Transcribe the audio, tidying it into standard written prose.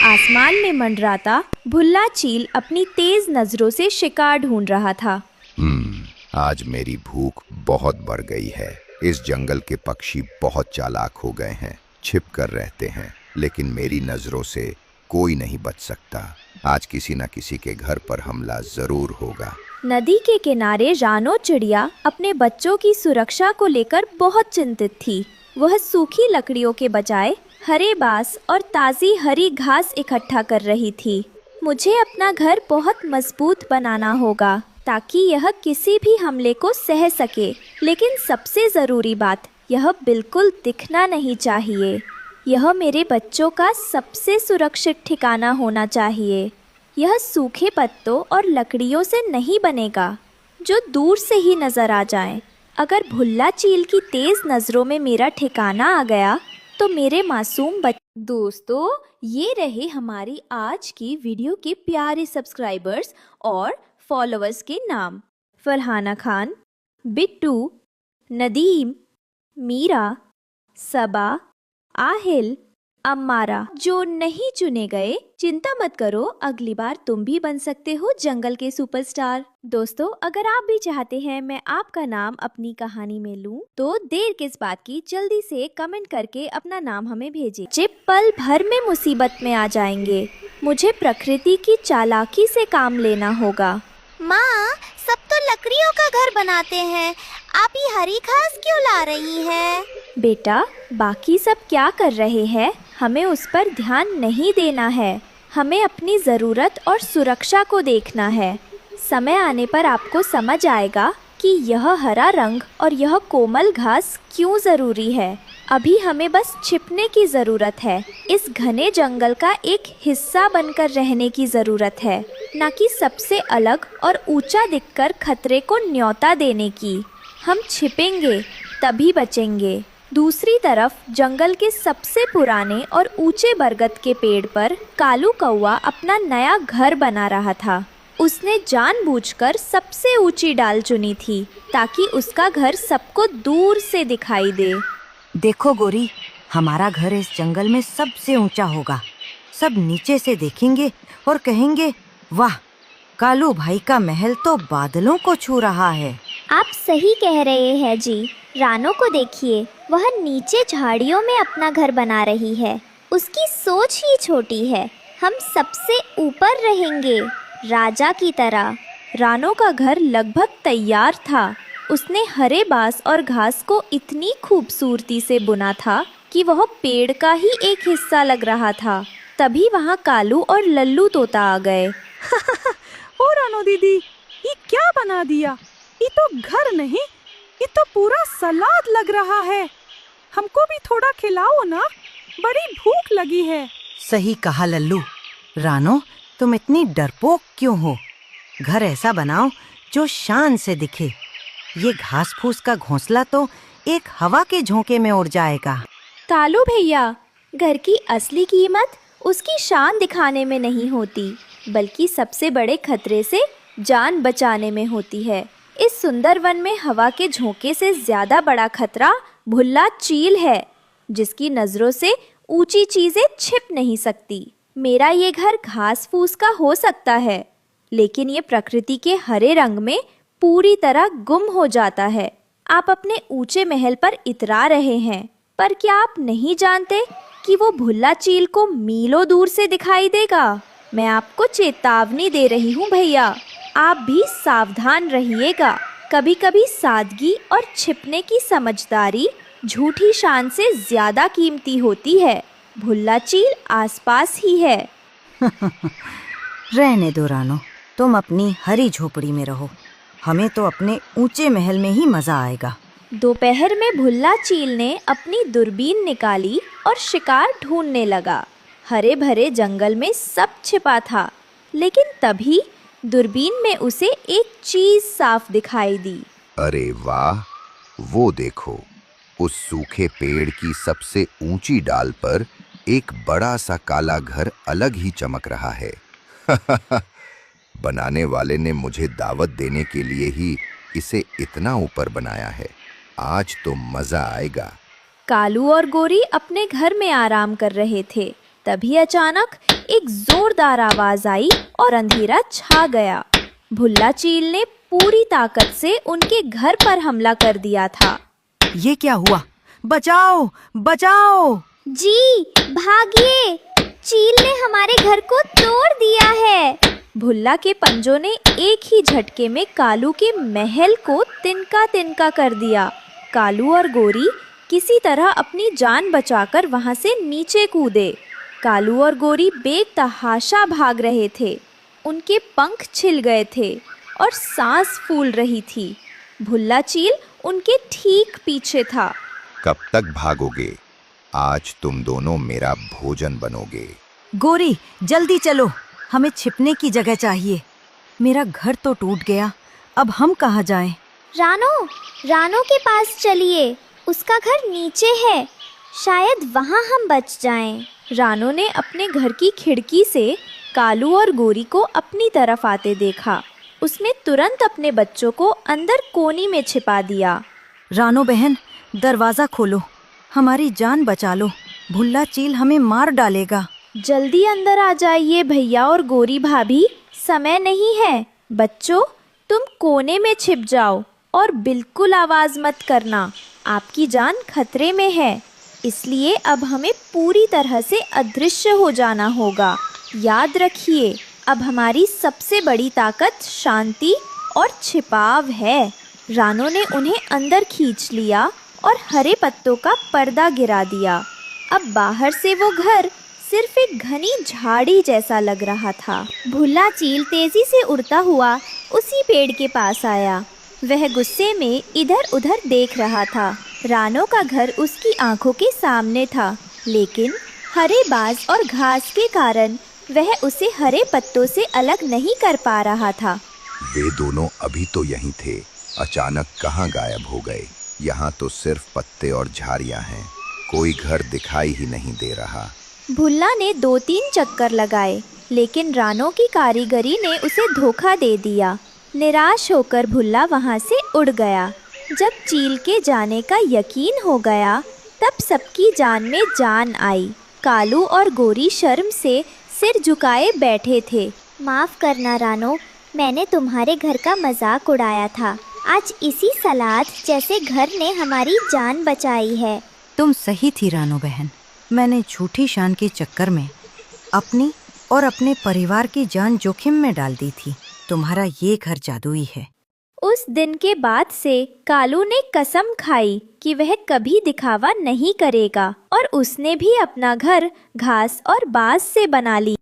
आसमान में मंडराता भुल्ला चील अपनी तेज नजरों से शिकार ढूंढ रहा था। आज मेरी भूख बहुत बढ़ गई है। इस जंगल के पक्षी बहुत चालाक हो गए हैं, छिप कर रहते हैं, लेकिन मेरी नजरों से कोई नहीं बच सकता। आज किसी न किसी के घर पर हमला जरूर होगा। नदी के किनारे रानो चिड़िया अपने बच्चों की सुरक्षा को लेकर बहुत चिंतित थी। वह सूखी लकड़ियों के बजाय हरे बांस और ताज़ी हरी घास इकट्ठा कर रही थी। मुझे अपना घर बहुत मजबूत बनाना होगा ताकि यह किसी भी हमले को सह सके, लेकिन सबसे ज़रूरी बात, यह बिल्कुल दिखना नहीं चाहिए। यह मेरे बच्चों का सबसे सुरक्षित ठिकाना होना चाहिए। यह सूखे पत्तों और लकड़ियों से नहीं बनेगा जो दूर से ही नज़र आ जाएं। अगर भुल्ला चील की तेज़ नज़रों में मेरा ठिकाना आ गया तो मेरे मासूम दोस्तों, ये रहे हमारी आज की वीडियो के प्यारे सब्सक्राइबर्स और फॉलोअर्स के नाम। फरहाना खान, बिट्टू, नदीम, मीरा, सबा, आहिल, अम्मारा। जो नहीं चुने गए, चिंता मत करो, अगली बार तुम भी बन सकते हो जंगल के सुपरस्टार। दोस्तों, अगर आप भी चाहते हैं मैं आपका नाम अपनी कहानी में लूं, तो देर किस बात की, जल्दी से कमेंट करके अपना नाम हमें भेजें। जिप पल भर में मुसीबत में आ जाएंगे। मुझे प्रकृति की चालाकी से काम लेना होगा। माँ, सब तो लकड़ियों का घर बनाते हैं, आप ये हरी घास क्यों ला रही हैं? बेटा, बाकी सब क्या कर रहे हैं, हमें उस पर ध्यान नहीं देना है। हमें अपनी ज़रूरत और सुरक्षा को देखना है। समय आने पर आपको समझ आएगा कि यह हरा रंग और यह कोमल घास क्यों ज़रूरी है। अभी हमें बस छिपने की ज़रूरत है। इस घने जंगल का एक हिस्सा बनकर रहने की ज़रूरत है, न कि सबसे अलग और ऊंचा दिखकर खतरे को न्योता देने की। हम छिपेंगे तभी बचेंगे। दूसरी तरफ जंगल के सबसे पुराने और ऊंचे बरगद के पेड़ पर कालू कौवा अपना नया घर बना रहा था। उसने जानबूझकर सबसे ऊंची डाल चुनी थी ताकि उसका घर सबको दूर से दिखाई दे। देखो गोरी, हमारा घर इस जंगल में सबसे ऊंचा होगा। सब नीचे से देखेंगे और कहेंगे, वाह, कालू भाई का महल तो बादलों को छू रहा है। आप सही कह रहे हैं जी। रानो को देखिए, वह नीचे झाड़ियों में अपना घर बना रही है। उसकी सोच ही छोटी है। हम सबसे ऊपर रहेंगे, राजा की तरह। रानो का घर लगभग तैयार था। उसने हरे बांस और घास को इतनी खूबसूरती से बुना था कि वह पेड़ का ही एक हिस्सा लग रहा था। तभी वहाँ कालू और लल्लू तोता आ गए। ओ रानो दीदी, ये क्या बना दिया? ये तो घर नहीं, ये तो पूरा सलाद लग रहा है। हमको भी थोड़ा खिलाओ ना, बड़ी भूख लगी है। सही कहा लल्लू। रानो, तुम इतनी डरपोक क्यों हो? घर ऐसा बनाओ जो शान से दिखे। ये घास फूस का घोंसला तो एक हवा के झोंके में उड़ जाएगा। कालू भैया, घर की असली कीमत उसकी शान दिखाने में नहीं होती, बल्कि सबसे बड़े खतरे से जान बचाने में होती है। इस सुंदर वन में हवा के झोंके से ज्यादा बड़ा खतरा भुल्ला चील है, जिसकी नजरों से ऊंची चीजें छिप नहीं सकती। मेरा ये घर घास फूस का हो सकता है, लेकिन ये प्रकृति के हरे रंग में पूरी तरह गुम हो जाता है। आप अपने ऊंचे महल पर इतरा रहे हैं, पर क्या आप नहीं जानते कि वो भुल्ला चील को मीलों दूर से दिखाई देगा? मैं आपको चेतावनी दे रही हूँ भैया, आप भी सावधान रहिएगा। कभी कभी सादगी और छिपने की समझदारी झूठी शान से ज्यादा कीमती होती है। भुल्ला चील आसपास ही है। रहने दो रानो, तुम अपनी हरी झोपड़ी में रहो। हमें तो अपने ऊंचे महल में ही मजा आएगा। दोपहर में भुल्ला चील ने अपनी दूरबीन निकाली और शिकार ढूंढने लगा। हरे भरे जंगल में सब छिपा था, लेकिन तभी दूरबीन में उसे एक चीज साफ दिखाई दी। अरे वाह, वो देखो, उस सूखे पेड़ की सबसे ऊंची डाल पर एक बड़ा सा काला घर अलग ही चमक रहा है। बनाने वाले ने मुझे दावत देने के लिए ही इसे इतना ऊपर बनाया है। आज तो मजा आएगा। कालू और गोरी अपने घर में आराम कर रहे थे। तभी अचानक एक जोरदार आवाज आई और अंधेरा छा गया। भुल्ला चील ने पूरी ताकत से उनके घर पर हमला कर दिया था। ये क्या हुआ? बचाओ, बचाओ! जी भागिए, चील ने हमारे घर को तोड़ दिया है। भुल्ला के पंजों ने एक ही झटके में कालू के महल को तिनका तिनका कर दिया। कालू और गोरी किसी तरह अपनी जान बचाकर वहां से नीचे कूदे। कालू और गोरी बेतहाशा भाग रहे थे। उनके पंख छिल गए थे और सांस फूल रही थी। भुल्ला चील उनके ठीक पीछे था। कब तक भागोगे? आज तुम दोनों मेरा भोजन बनोगे। गोरी, जल्दी चलो, हमें छिपने की जगह चाहिए। मेरा घर तो टूट गया, अब हम कहाँ जाएं? रानो के पास चलिए, उसका घर नीचे है, शायद वहाँ हम बच जाएं। रानो ने अपने घर की खिड़की से कालू और गोरी को अपनी तरफ आते देखा। उसने तुरंत अपने बच्चों को अंदर कोनी में छिपा दिया। रानो बहन, दरवाजा खोलो, हमारी जान बचा लो, भुल्ला चील हमें मार डालेगा। जल्दी अंदर आ जाइए भैया और गोरी भाभी, समय नहीं है। बच्चों, तुम कोने में छिप जाओ और बिल्कुल आवाज मत करना, आपकी जान खतरे में है। इसलिए अब हमें पूरी तरह से अदृश्य हो जाना होगा। याद रखिए, अब हमारी सबसे बड़ी ताकत शांति और छिपाव है। रानो ने उन्हें अंदर खींच लिया और हरे पत्तों का पर्दा गिरा दिया। अब बाहर से वो घर सिर्फ एक घनी झाड़ी जैसा लग रहा था। भुल्ला चील तेजी से उड़ता हुआ उसी पेड़ के पास आया। वह गुस्से में इधर उधर देख रहा था। रानो का घर उसकी आंखों के सामने था, लेकिन हरे बाज और घास के कारण वह उसे हरे पत्तों से अलग नहीं कर पा रहा था। वे दोनों अभी तो यहीं थे, अचानक कहाँ गायब हो गए? यहाँ तो सिर्फ पत्ते और झाड़ियाँ हैं, कोई घर दिखाई ही नहीं दे रहा। भुल्ला ने 2-3 चक्कर लगाए, लेकिन रानो की कारीगरी ने उसे धोखा दे दिया। निराश होकर भुल्ला वहाँ से उड़ गया। जब चील के जाने का यकीन हो गया, तब सबकी जान में जान आई। कालू और गोरी शर्म से सिर झुकाए बैठे थे। माफ करना रानो, मैंने तुम्हारे घर का मजाक उड़ाया था। आज इसी सलाद जैसे घर ने हमारी जान बचाई है। तुम सही थी रानो बहन, मैंने झूठी शान के चक्कर में अपनी और अपने परिवार की जान जोखिम में डाल दी थी। तुम्हारा ये घर जादुई है। उस दिन के बाद से कालू ने कसम खाई कि वह कभी दिखावा नहीं करेगा और उसने भी अपना घर घास और बांस से बना ली।